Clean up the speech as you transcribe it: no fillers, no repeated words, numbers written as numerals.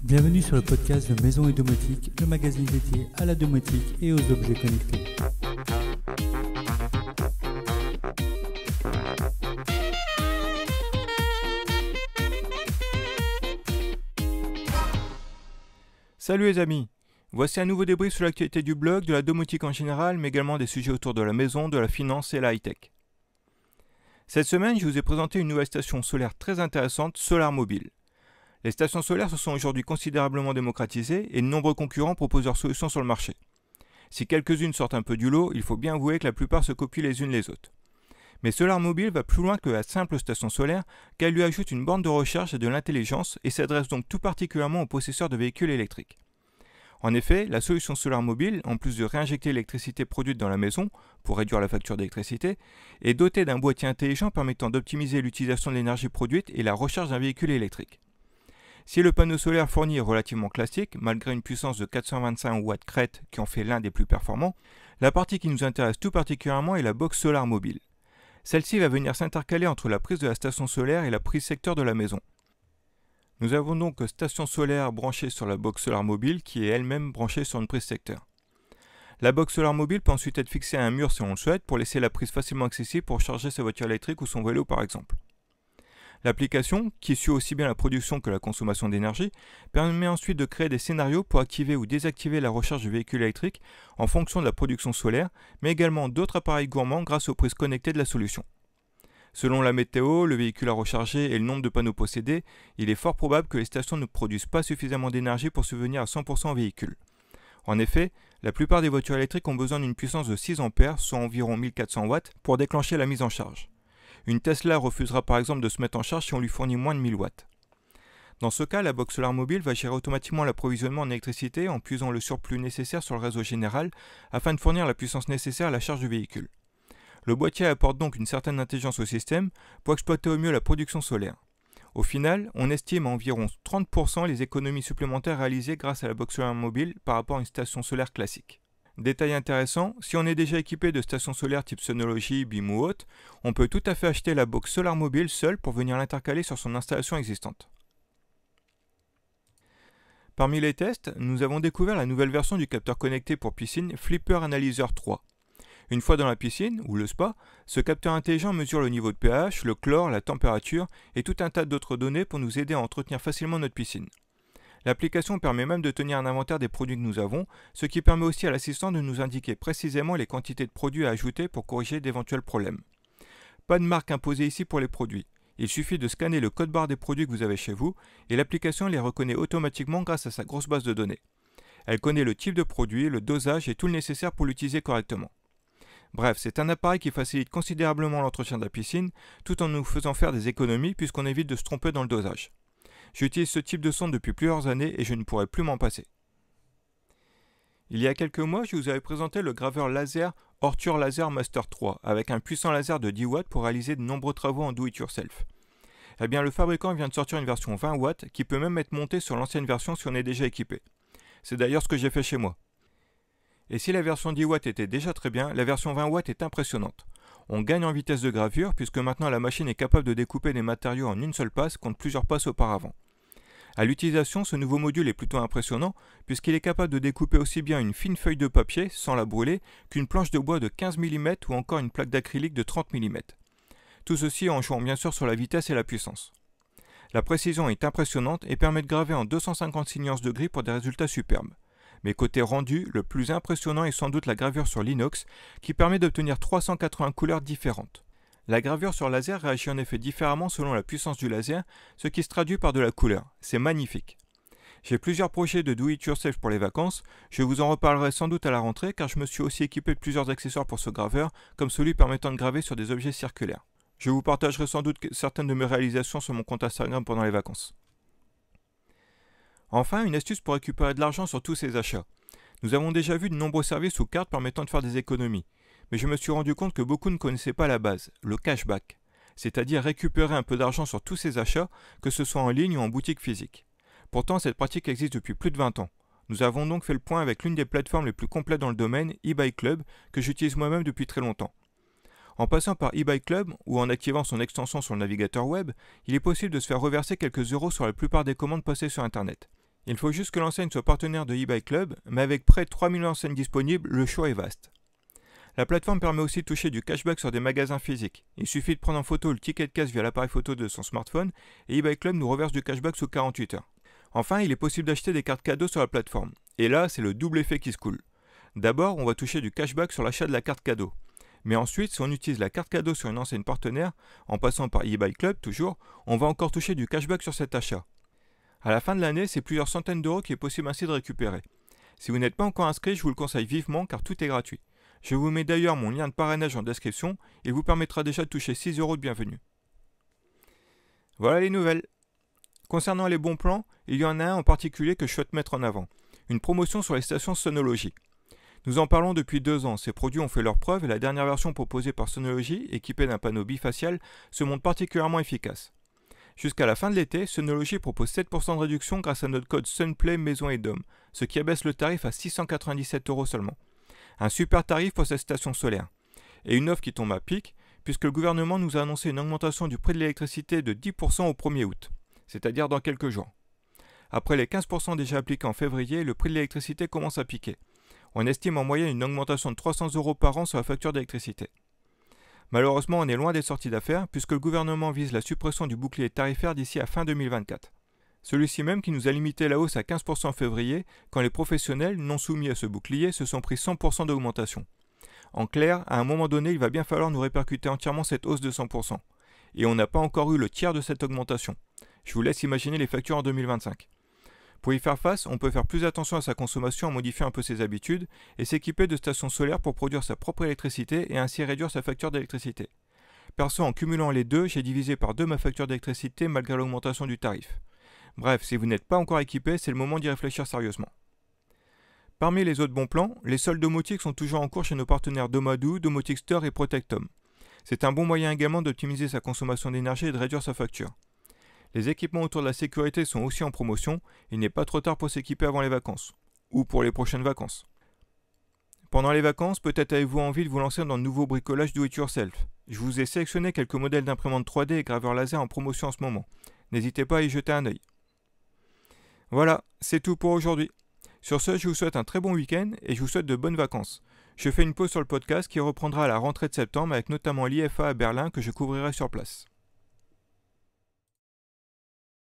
Bienvenue sur le podcast de Maison et Domotique, le magazine dédié à la domotique et aux objets connectés. Salut les amis, voici un nouveau débrief sur l'actualité du blog, de la domotique en général, mais également des sujets autour de la maison, de la finance et la high-tech. Cette semaine, je vous ai présenté une nouvelle station solaire très intéressante, SolarMobile. Les stations solaires se sont aujourd'hui considérablement démocratisées et de nombreux concurrents proposent leurs solutions sur le marché. Si quelques-unes sortent un peu du lot, il faut bien avouer que la plupart se copient les unes les autres. Mais SolarMobile va plus loin que la simple station solaire, car elle lui ajoute une borne de recharge et de l'intelligence et s'adresse donc tout particulièrement aux possesseurs de véhicules électriques. En effet, la solution SolarMobile, en plus de réinjecter l'électricité produite dans la maison pour réduire la facture d'électricité, est dotée d'un boîtier intelligent permettant d'optimiser l'utilisation de l'énergie produite et la recharge d'un véhicule électrique. Si le panneau solaire fourni est relativement classique, malgré une puissance de 425 watts crête qui en fait l'un des plus performants, la partie qui nous intéresse tout particulièrement est la box SolarMobile. Celle-ci va venir s'intercaler entre la prise de la station solaire et la prise secteur de la maison. Nous avons donc une station solaire branchée sur la box SolarMobile qui est elle-même branchée sur une prise secteur. La box SolarMobile peut ensuite être fixée à un mur si on le souhaite pour laisser la prise facilement accessible pour charger sa voiture électrique ou son vélo par exemple. L'application, qui suit aussi bien la production que la consommation d'énergie, permet ensuite de créer des scénarios pour activer ou désactiver la recharge du véhicule électrique en fonction de la production solaire, mais également d'autres appareils gourmands grâce aux prises connectées de la solution. Selon la météo, le véhicule à recharger et le nombre de panneaux possédés, il est fort probable que les stations ne produisent pas suffisamment d'énergie pour subvenir à 100% au véhicule. En effet, la plupart des voitures électriques ont besoin d'une puissance de 6 ampères, soit environ 1400 watts, pour déclencher la mise en charge. Une Tesla refusera par exemple de se mettre en charge si on lui fournit moins de 1000 watts. Dans ce cas, la box SolarMobile va gérer automatiquement l'approvisionnement en électricité en puisant le surplus nécessaire sur le réseau général afin de fournir la puissance nécessaire à la charge du véhicule. Le boîtier apporte donc une certaine intelligence au système pour exploiter au mieux la production solaire. Au final, on estime à environ 30% les économies supplémentaires réalisées grâce à la box SolarMobile par rapport à une station solaire classique. Détail intéressant, si on est déjà équipé de stations solaires type Synology, Beam ou autre, on peut tout à fait acheter la box SolarMobile seule pour venir l'intercaler sur son installation existante. Parmi les tests, nous avons découvert la nouvelle version du capteur connecté pour piscine Flipper Analyzer 3. Une fois dans la piscine, ou le spa, ce capteur intelligent mesure le niveau de pH, le chlore, la température et tout un tas d'autres données pour nous aider à entretenir facilement notre piscine. L'application permet même de tenir un inventaire des produits que nous avons, ce qui permet aussi à l'assistant de nous indiquer précisément les quantités de produits à ajouter pour corriger d'éventuels problèmes. Pas de marque imposée ici pour les produits. Il suffit de scanner le code barre des produits que vous avez chez vous et l'application les reconnaît automatiquement grâce à sa grosse base de données. Elle connaît le type de produit, le dosage et tout le nécessaire pour l'utiliser correctement. Bref, c'est un appareil qui facilite considérablement l'entretien de la piscine tout en nous faisant faire des économies puisqu'on évite de se tromper dans le dosage. J'utilise ce type de sonde depuis plusieurs années et je ne pourrais plus m'en passer. Il y a quelques mois, je vous avais présenté le graveur laser Ortur Laser Master 3 avec un puissant laser de 10 watts pour réaliser de nombreux travaux en do-it-yourself. Eh bien, le fabricant vient de sortir une version 20 watts qui peut même être montée sur l'ancienne version si on est déjà équipé. C'est d'ailleurs ce que j'ai fait chez moi. Et si la version 10 watts était déjà très bien, la version 20 watts est impressionnante. On gagne en vitesse de gravure puisque maintenant la machine est capable de découper des matériaux en une seule passe contre plusieurs passes auparavant. À l'utilisation, ce nouveau module est plutôt impressionnant puisqu'il est capable de découper aussi bien une fine feuille de papier, sans la brûler, qu'une planche de bois de 15 mm ou encore une plaque d'acrylique de 30 mm. Tout ceci en jouant bien sûr sur la vitesse et la puissance. La précision est impressionnante et permet de graver en 256 nuances de gris pour des résultats superbes. Mais côté rendu, le plus impressionnant est sans doute la gravure sur l'inox qui permet d'obtenir 380 couleurs différentes. La gravure sur laser réagit en effet différemment selon la puissance du laser, ce qui se traduit par de la couleur. C'est magnifique. J'ai plusieurs projets de do-it-yourself pour les vacances, je vous en reparlerai sans doute à la rentrée car je me suis aussi équipé de plusieurs accessoires pour ce graveur, comme celui permettant de graver sur des objets circulaires. Je vous partagerai sans doute certaines de mes réalisations sur mon compte Instagram pendant les vacances. Enfin, une astuce pour récupérer de l'argent sur tous ces achats. Nous avons déjà vu de nombreux services ou cartes permettant de faire des économies, mais je me suis rendu compte que beaucoup ne connaissaient pas la base, le cashback, c'est-à-dire récupérer un peu d'argent sur tous ces achats, que ce soit en ligne ou en boutique physique. Pourtant, cette pratique existe depuis plus de 20 ans. Nous avons donc fait le point avec l'une des plateformes les plus complètes dans le domaine, eBay Club, que j'utilise moi-même depuis très longtemps. En passant par eBay Club ou en activant son extension sur le navigateur web, il est possible de se faire reverser quelques euros sur la plupart des commandes passées sur Internet. Il faut juste que l'enseigne soit partenaire de eBay Club, mais avec près de 3000 enseignes disponibles, le choix est vaste. La plateforme permet aussi de toucher du cashback sur des magasins physiques. Il suffit de prendre en photo le ticket de caisse via l'appareil photo de son smartphone et eBay Club nous reverse du cashback sous 48 heures. Enfin, il est possible d'acheter des cartes cadeaux sur la plateforme. Et là, c'est le double effet qui se coule. D'abord, on va toucher du cashback sur l'achat de la carte cadeau. Mais ensuite, si on utilise la carte cadeau sur une enseigne partenaire, en passant par eBay Club toujours, on va encore toucher du cashback sur cet achat. À la fin de l'année, c'est plusieurs centaines d'euros qu'il est possible ainsi de récupérer. Si vous n'êtes pas encore inscrit, je vous le conseille vivement car tout est gratuit. Je vous mets d'ailleurs mon lien de parrainage en description, il vous permettra déjà de toucher 6 euros de bienvenue. Voilà les nouvelles. Concernant les bons plans, il y en a un en particulier que je souhaite mettre en avant. Une promotion sur les stations Sonology. Nous en parlons depuis 2 ans, ces produits ont fait leurs preuves et la dernière version proposée par Sonology, équipée d'un panneau bifacial, se montre particulièrement efficace. Jusqu'à la fin de l'été, Sonology propose 7% de réduction grâce à notre code SUNPLAY Maison et Dôme, ce qui abaisse le tarif à 697 € seulement. Un super tarif pour cette station solaire. Et une offre qui tombe à pic, puisque le gouvernement nous a annoncé une augmentation du prix de l'électricité de 10% au 1er août, c'est-à-dire dans quelques jours. Après les 15% déjà appliqués en février, le prix de l'électricité commence à piquer. On estime en moyenne une augmentation de 300 € par an sur la facture d'électricité. Malheureusement, on est loin des sorties d'affaires, puisque le gouvernement vise la suppression du bouclier tarifaire d'ici à fin 2024. Celui-ci même qui nous a limité la hausse à 15% en février, quand les professionnels, non soumis à ce bouclier, se sont pris 100% d'augmentation. En clair, à un moment donné, il va bien falloir nous répercuter entièrement cette hausse de 100%. Et on n'a pas encore eu le tiers de cette augmentation. Je vous laisse imaginer les factures en 2025. Pour y faire face, on peut faire plus attention à sa consommation en modifiant un peu ses habitudes et s'équiper de stations solaires pour produire sa propre électricité et ainsi réduire sa facture d'électricité. Perso, en cumulant les deux, j'ai divisé par 2 ma facture d'électricité malgré l'augmentation du tarif. Bref, si vous n'êtes pas encore équipé, c'est le moment d'y réfléchir sérieusement. Parmi les autres bons plans, les soldes domotiques sont toujours en cours chez nos partenaires Domadou, Domotic Store et Protectom. C'est un bon moyen également d'optimiser sa consommation d'énergie et de réduire sa facture. Les équipements autour de la sécurité sont aussi en promotion, il n'est pas trop tard pour s'équiper avant les vacances, ou pour les prochaines vacances. Pendant les vacances, peut-être avez-vous envie de vous lancer dans de nouveaux bricolages do-it-yourself. Je vous ai sélectionné quelques modèles d'imprimantes 3D et graveurs laser en promotion en ce moment. N'hésitez pas à y jeter un œil. Voilà, c'est tout pour aujourd'hui. Sur ce, je vous souhaite un très bon week-end et je vous souhaite de bonnes vacances. Je fais une pause sur le podcast qui reprendra à la rentrée de septembre avec notamment l'IFA à Berlin que je couvrirai sur place.